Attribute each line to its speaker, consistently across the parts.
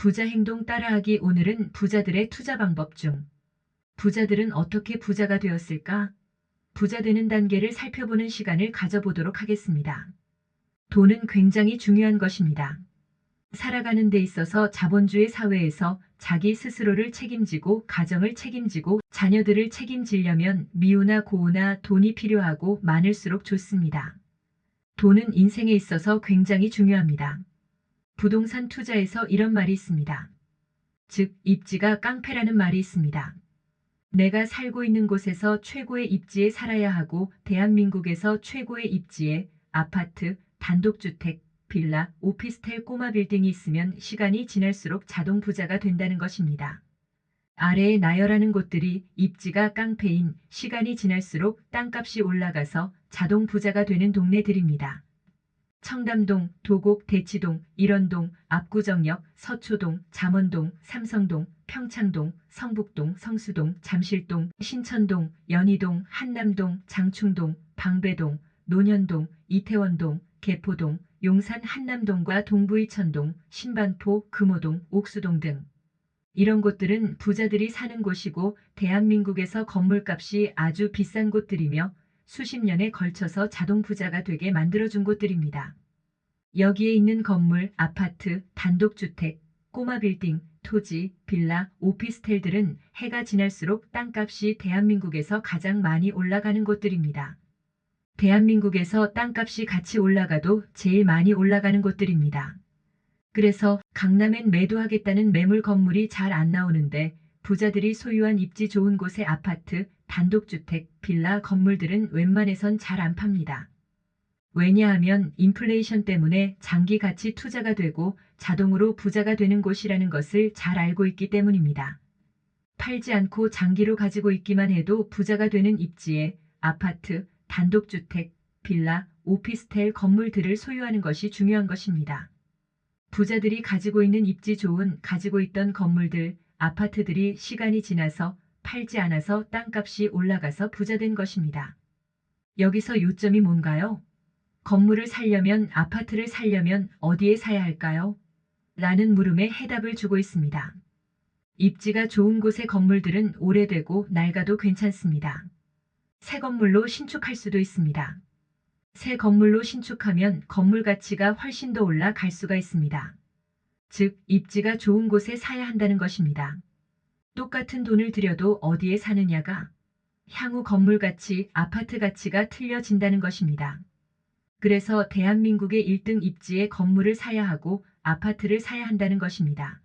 Speaker 1: 부자 행동 따라하기. 오늘은 부자들의 투자 방법 중 부자들은 어떻게 부자가 되었을까? 부자 되는 단계를 살펴보는 시간을 가져보도록 하겠습니다. 돈은 굉장히 중요한 것입니다. 살아가는 데 있어서 자본주의 사회에서 자기 스스로를 책임지고 가정을 책임지고 자녀들을 책임지려면 미우나 고우나 돈이 필요하고 많을수록 좋습니다. 돈은 인생에 있어서 굉장히 중요합니다. 부동산 투자에서 이런 말이 있습니다. 즉, 입지가 깡패라는 말이 있습니다. 내가 살고 있는 곳에서 최고의 입지에 살아야 하고 대한민국에서 최고의 입지에 아파트, 단독주택, 빌라, 오피스텔 꼬마 빌딩이 있으면 시간이 지날수록 자동 부자가 된다는 것입니다. 아래에 나열하는 곳들이 입지가 깡패인 시간이 지날수록 땅값이 올라가서 자동 부자가 되는 동네들입니다. 청담동, 도곡, 대치동, 일원동, 압구정역, 서초동, 잠원동, 삼성동, 평창동, 성북동, 성수동, 잠실동, 신천동, 연희동, 한남동, 장충동, 방배동, 논현동, 이태원동, 개포동, 용산 한남동과 동부이천동, 신반포, 금호동, 옥수동 등 이런 곳들은 부자들이 사는 곳이고 대한민국에서 건물값이 아주 비싼 곳들이며 수십 년에 걸쳐서 자동 부자가 되게 만들어준 곳들입니다. 여기에 있는 건물, 아파트, 단독주택, 꼬마 빌딩, 토지, 빌라, 오피스텔들은 해가 지날수록 땅값이 대한민국에서 가장 많이 올라가는 곳들입니다. 대한민국에서 땅값이 같이 올라가도 제일 많이 올라가는 곳들입니다. 그래서 강남엔 매도하겠다는 매물 건물이 잘 안 나오는데 부자들이 소유한 입지 좋은 곳의 아파트, 단독주택, 빌라 건물들은 웬만해선 잘 안 팝니다. 왜냐하면 인플레이션 때문에 장기 가치 투자가 되고 자동으로 부자가 되는 곳이라는 것을 잘 알고 있기 때문입니다. 팔지 않고 장기로 가지고 있기만 해도 부자가 되는 입지에 아파트, 단독주택, 빌라, 오피스텔 건물들을 소유하는 것이 중요한 것입니다. 부자들이 가지고 있는 입지 좋은 가지고 있던 건물들, 아파트들이 시간이 지나서 팔지 않아서 땅값이 올라가서 부자된 것입니다. 여기서 요점이 뭔가요? 건물을 살려면 아파트를 살려면 어디에 사야 할까요? 라는 물음에 해답을 주고 있습니다. 입지가 좋은 곳의 건물들은 오래되고 낡아도 괜찮습니다. 새 건물로 신축할 수도 있습니다. 새 건물로 신축하면 건물 가치가 훨씬 더 올라갈 수가 있습니다. 즉, 입지가 좋은 곳에 사야 한다는 것입니다. 똑같은 돈을 들여도 어디에 사느냐가 향후 건물 가치, 아파트 가치가 틀려진다는 것입니다. 그래서 대한민국의 1등 입지에 건물을 사야 하고 아파트를 사야 한다는 것입니다.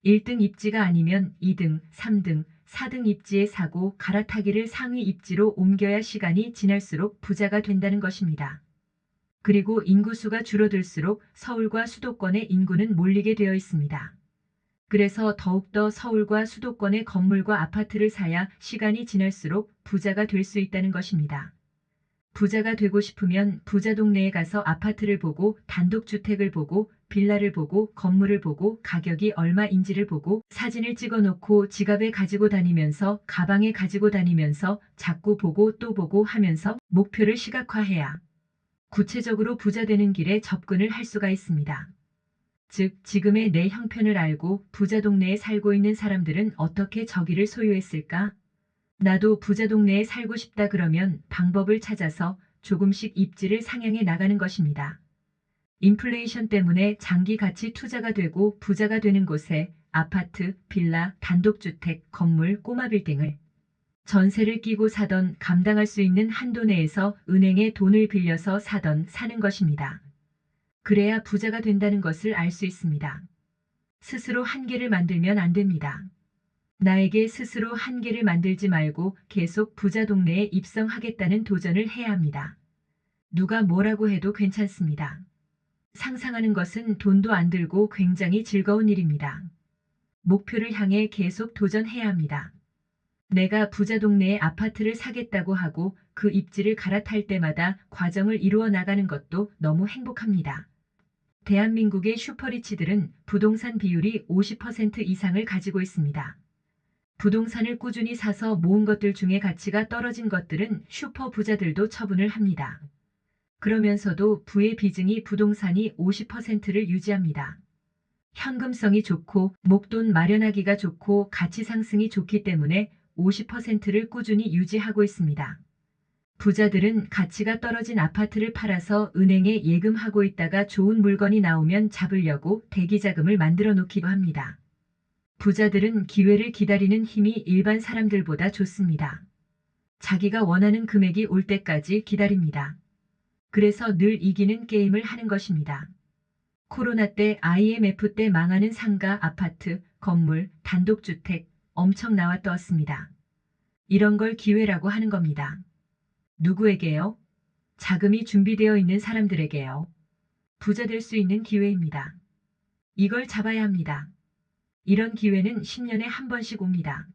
Speaker 1: 1등 입지가 아니면 2등, 3등, 4등 입지에 사고 갈아타기를 상위 입지로 옮겨야 시간이 지날수록 부자가 된다는 것입니다. 그리고 인구수가 줄어들수록 서울과 수도권의 인구는 몰리게 되어 있습니다. 그래서 더욱더 서울과 수도권의 건물과 아파트를 사야 시간이 지날수록 부자가 될 수 있다는 것입니다. 부자가 되고 싶으면 부자 동네에 가서 아파트를 보고 단독주택을 보고 빌라를 보고 건물을 보고 가격이 얼마인지를 보고 사진을 찍어 놓고 지갑에 가지고 다니면서 가방에 가지고 다니면서 자꾸 보고 또 보고 하면서 목표를 시각화해야 구체적으로 부자 되는 길에 접근을 할 수가 있습니다. 즉, 지금의 내 형편을 알고 부자 동네에 살고 있는 사람들은 어떻게 저기를 소유했을까? 나도 부자 동네에 살고 싶다 그러면 방법을 찾아서 조금씩 입지를 상향해 나가는 것입니다. 인플레이션 때문에 장기 가치 투자가 되고 부자가 되는 곳에 아파트, 빌라, 단독주택, 건물, 꼬마 빌딩을 전세를 끼고 사던 감당할 수 있는 한도 내에서 은행에 돈을 빌려서 사던 사는 것입니다. 그래야 부자가 된다는 것을 알 수 있습니다. 스스로 한계를 만들면 안 됩니다. 나에게 스스로 한계를 만들지 말고 계속 부자 동네에 입성하겠다는 도전을 해야 합니다. 누가 뭐라고 해도 괜찮습니다. 상상하는 것은 돈도 안 들고 굉장히 즐거운 일입니다. 목표를 향해 계속 도전해야 합니다. 내가 부자 동네에 아파트를 사겠다고 하고 그 입지를 갈아탈 때마다 과정을 이루어 나가는 것도 너무 행복합니다. 대한민국의 슈퍼리치들은 부동산 비율이 50% 이상을 가지고 있습니다. 부동산을 꾸준히 사서 모은 것들 중에 가치가 떨어진 것들은 슈퍼 부자들도 처분을 합니다. 그러면서도 부의 비중이 부동산이 50%를 유지합니다. 현금성이 좋고 목돈 마련하기가 좋고 가치 상승이 좋기 때문에 50%를 꾸준히 유지하고 있습니다. 부자들은 가치가 떨어진 아파트를 팔아서 은행에 예금하고 있다가 좋은 물건이 나오면 잡으려고 대기자금을 만들어 놓기도 합니다. 부자들은 기회를 기다리는 힘이 일반 사람들보다 좋습니다. 자기가 원하는 금액이 올 때까지 기다립니다. 그래서 늘 이기는 게임을 하는 것입니다. 코로나 때 IMF 때 망하는 상가, 아파트, 건물, 단독주택 엄청 나와 떴습니다. 이런 걸 기회라고 하는 겁니다. 누구에게요? 자금이 준비되어 있는 사람들에게요. 부자 될 수 있는 기회입니다. 이걸 잡아야 합니다. 이런 기회는 10년에 한 번씩 옵니다.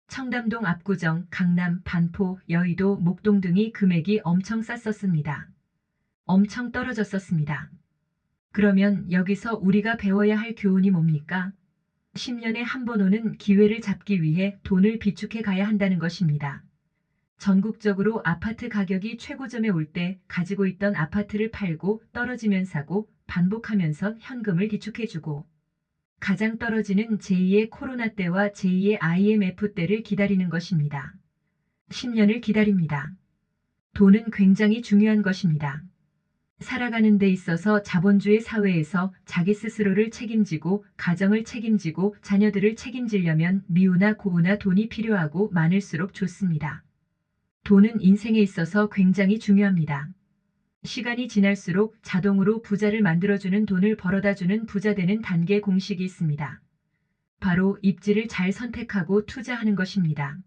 Speaker 1: 청담동 압구정, 강남, 반포, 여의도, 목동 등이 금액이 엄청 쌌었습니다. 엄청 떨어졌었습니다. 그러면 여기서 우리가 배워야 할 교훈이 뭡니까? 10년에 한 번 오는 기회를 잡기 위해 돈을 비축해 가야 한다는 것입니다. 전국적으로 아파트 가격이 최고점에 올 때 가지고 있던 아파트를 팔고 떨어지면 사고 반복하면서 현금을 비축해주고 가장 떨어지는 제2의 코로나 때와 제2의 IMF 때를 기다리는 것입니다. 10년을 기다립니다. 돈은 굉장히 중요한 것입니다. 살아가는 데 있어서 자본주의 사회에서 자기 스스로를 책임지고 가정을 책임지고 자녀들을 책임지려면 미우나 고우나 돈이 필요하고 많을수록 좋습니다. 돈은 인생에 있어서 굉장히 중요합니다. 시간이 지날수록 자동으로 부자를 만들어주는 돈을 벌어다주는 부자 되는 단계 공식이 있습니다. 바로 입지를 잘 선택하고 투자하는 것입니다.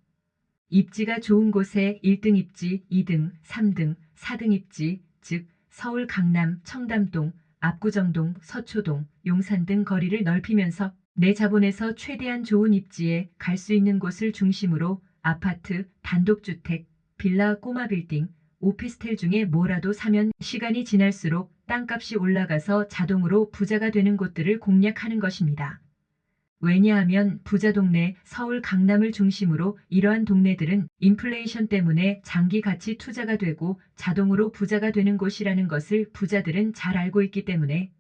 Speaker 1: 입지가 좋은 곳에 1등 입지, 2등, 3등, 4등 입지, 즉 서울 강남, 청담동, 압구정동, 서초동, 용산 등 거리를 넓히면서 내 자본에서 최대한 좋은 입지에 갈 수 있는 곳을 중심으로 아파트, 단독주택, 빌라, 꼬마 빌딩, 오피스텔 중에 뭐라도 사면 시간이 지날수록 땅값이 올라가서 자동으로 부자가 되는 곳들을 공략하는 것입니다. 왜냐하면 부자 동네, 서울 강남을 중심으로 이러한 동네들은 인플레이션 때문에 장기 가치 투자가 되고 자동으로 부자가 되는 곳이라는 것을 부자들은 잘 알고 있기 때문에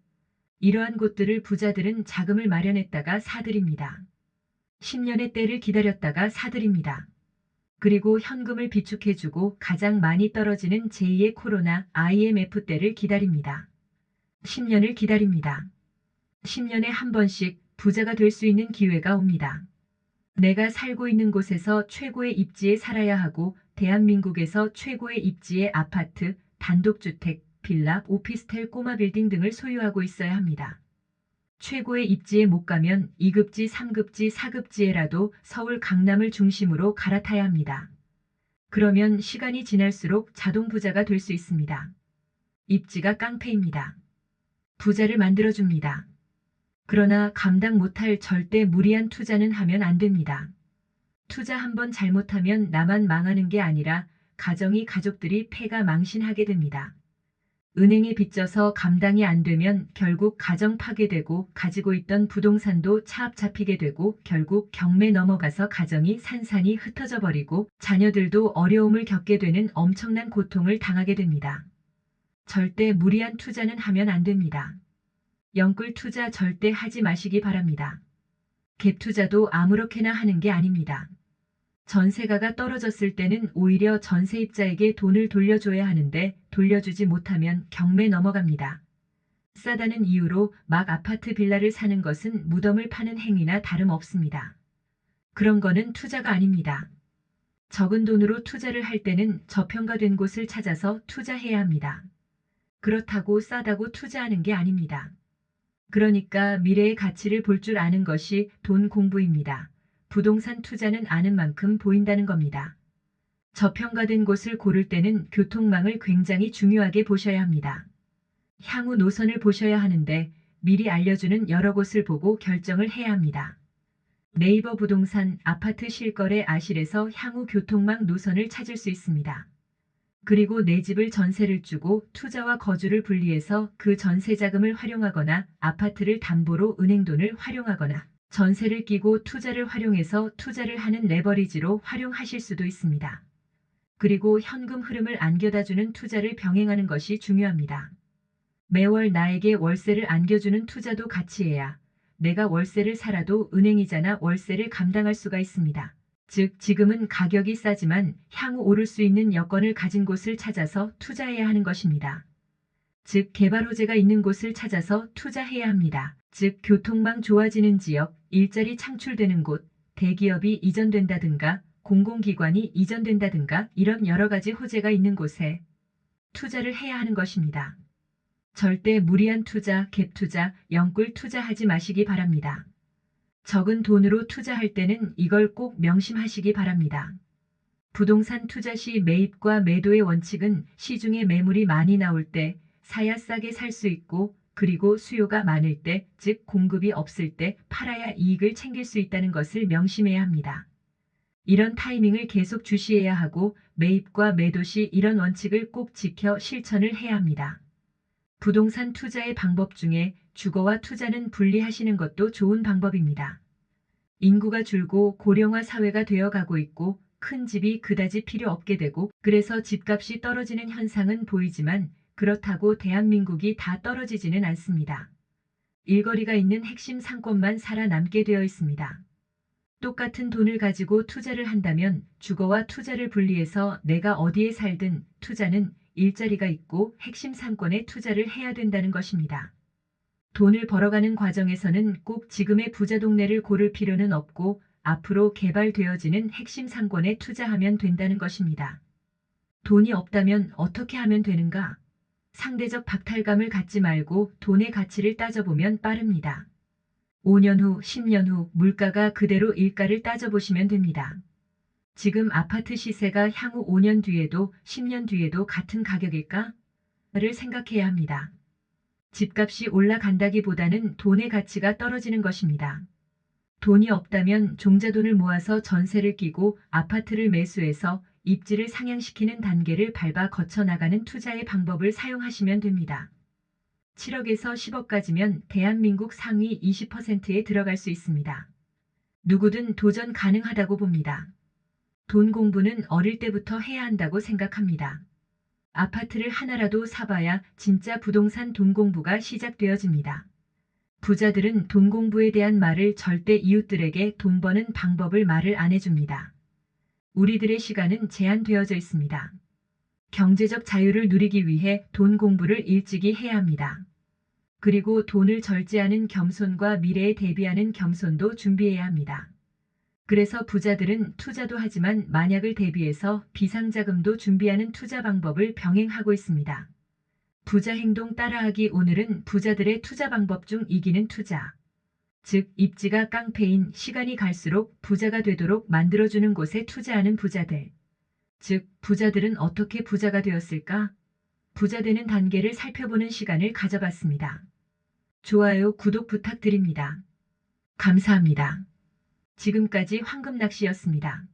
Speaker 1: 이러한 곳들을 부자들은 자금을 마련했다가 사들입니다. 10년의 때를 기다렸다가 사들입니다. 그리고 현금을 비축해주고 가장 많이 떨어지는 제2의 코로나 IMF 때를 기다립니다. 10년을 기다립니다. 10년에 한 번씩 부자가 될 수 있는 기회가 옵니다. 내가 살고 있는 곳에서 최고의 입지에 살아야 하고 대한민국에서 최고의 입지의 아파트, 단독주택, 빌라, 오피스텔, 꼬마 빌딩 등을 소유하고 있어야 합니다. 최고의 입지에 못 가면 2급지, 3급지, 4급지에라도 서울 강남을 중심으로 갈아타야 합니다. 그러면 시간이 지날수록 자동 부자가 될 수 있습니다. 입지가 깡패입니다. 부자를 만들어줍니다. 그러나 감당 못할 절대 무리한 투자는 하면 안 됩니다. 투자 한번 잘못하면 나만 망하는 게 아니라 가정이 가족들이 패가 망신하게 됩니다. 은행에 빚져서 감당이 안 되면 결국 가정 파괴되고 가지고 있던 부동산도 차압 잡히게 되고 결국 경매 넘어가서 가정이 산산이 흩어져 버리고 자녀들도 어려움을 겪게 되는 엄청난 고통을 당하게 됩니다. 절대 무리한 투자는 하면 안 됩니다. 영끌 투자 절대 하지 마시기 바랍니다. 갭 투자도 아무렇게나 하는 게 아닙니다. 전세가가 떨어졌을 때는 오히려 전세입자에게 돈을 돌려줘야 하는데 돌려주지 못하면 경매 넘어갑니다. 싸다는 이유로 막 아파트 빌라를 사는 것은 무덤을 파는 행위나 다름없습니다. 그런 거는 투자가 아닙니다. 적은 돈으로 투자를 할 때는 저평가된 곳을 찾아서 투자해야 합니다. 그렇다고 싸다고 투자하는 게 아닙니다. 그러니까 미래의 가치를 볼 줄 아는 것이 돈 공부입니다. 부동산 투자는 아는 만큼 보인다는 겁니다. 저평가된 곳을 고를 때는 교통망을 굉장히 중요하게 보셔야 합니다. 향후 노선을 보셔야 하는데 미리 알려주는 여러 곳을 보고 결정을 해야 합니다. 네이버 부동산 아파트 실거래 아실에서 향후 교통망 노선을 찾을 수 있습니다. 그리고 내 집을 전세를 주고 투자와 거주를 분리해서 그 전세 자금을 활용하거나 아파트를 담보로 은행 돈을 활용하거나 전세를 끼고 투자를 활용해서 투자를 하는 레버리지로 활용하실 수도 있습니다. 그리고 현금 흐름을 안겨다주는 투자를 병행하는 것이 중요합니다. 매월 나에게 월세를 안겨주는 투자도 같이 해야 내가 월세를 살아도 은행이자나 월세를 감당할 수가 있습니다. 즉, 지금은 가격이 싸지만 향후 오를 수 있는 여건을 가진 곳을 찾아서 투자해야 하는 것입니다. 즉, 개발 호재가 있는 곳을 찾아서 투자해야 합니다. 즉, 교통망 좋아지는 지역, 일자리 창출되는 곳, 대기업이 이전된다든가 공공기관이 이전된다든가 이런 여러 가지 호재가 있는 곳에 투자를 해야 하는 것입니다. 절대 무리한 투자, 갭 투자, 영꿀 투자하지 마시기 바랍니다. 적은 돈으로 투자할 때는 이걸 꼭 명심하시기 바랍니다. 부동산 투자 시 매입과 매도의 원칙은 시중에 매물이 많이 나올 때 사야 싸게 살 수 있고, 그리고 수요가 많을 때, 즉 공급이 없을 때 팔아야 이익을 챙길 수 있다는 것을 명심해야 합니다. 이런 타이밍을 계속 주시해야 하고, 매입과 매도 시 이런 원칙을 꼭 지켜 실천을 해야 합니다. 부동산 투자의 방법 중에 주거와 투자는 분리하시는 것도 좋은 방법입니다. 인구가 줄고 고령화 사회가 되어 가고 있고, 큰 집이 그다지 필요 없게 되고, 그래서 집값이 떨어지는 현상은 보이지만 그렇다고 대한민국이 다 떨어지지는 않습니다. 일거리가 있는 핵심 상권만 살아남게 되어 있습니다. 똑같은 돈을 가지고 투자를 한다면 주거와 투자를 분리해서 내가 어디에 살든 투자는 일자리가 있고 핵심 상권에 투자를 해야 된다는 것입니다. 돈을 벌어가는 과정에서는 꼭 지금의 부자 동네를 고를 필요는 없고 앞으로 개발되어지는 핵심 상권에 투자하면 된다는 것입니다. 돈이 없다면 어떻게 하면 되는가? 상대적 박탈감을 갖지 말고 돈의 가치를 따져보면 빠릅니다. 5년 후, 10년 후 물가가 그대로 일가를 따져보시면 됩니다. 지금 아파트 시세가 향후 5년 뒤에도 10년 뒤에도 같은 가격일까? 를 생각해야 합니다. 집값이 올라간다기보다는 돈의 가치가 떨어지는 것입니다. 돈이 없다면 종자돈을 모아서 전세를 끼고 아파트를 매수해서 입지를 상향시키는 단계를 밟아 거쳐 나가는 투자의 방법을 사용하시면 됩니다. 7억에서 10억까지면 대한민국 상위 20%에 들어갈 수 있습니다. 누구든 도전 가능하다고 봅니다. 돈 공부는 어릴 때부터 해야 한다고 생각합니다. 아파트를 하나라도 사봐야 진짜 부동산 돈 공부가 시작되어집니다. 부자들은 돈 공부에 대한 말을 절대 이웃들에게 돈 버는 방법을 말을 안 해줍니다. 우리들의 시간은 제한되어져 있습니다. 경제적 자유를 누리기 위해 돈 공부를 일찍이 해야 합니다. 그리고 돈을 절제하는 겸손과 미래에 대비하는 겸손도 준비해야 합니다. 그래서 부자들은 투자도 하지만 만약을 대비해서 비상자금도 준비하는 투자 방법을 병행하고 있습니다. 부자 행동 따라하기. 오늘은 부자들의 투자 방법 중 이기는 투자. 즉, 입지가 깡패인 시간이 갈수록 부자가 되도록 만들어주는 곳에 투자하는 부자들. 즉, 부자들은 어떻게 부자가 되었을까? 부자 되는 단계를 살펴보는 시간을 가져봤습니다. 좋아요, 구독 부탁드립니다. 감사합니다. 지금까지 황금낚시였습니다.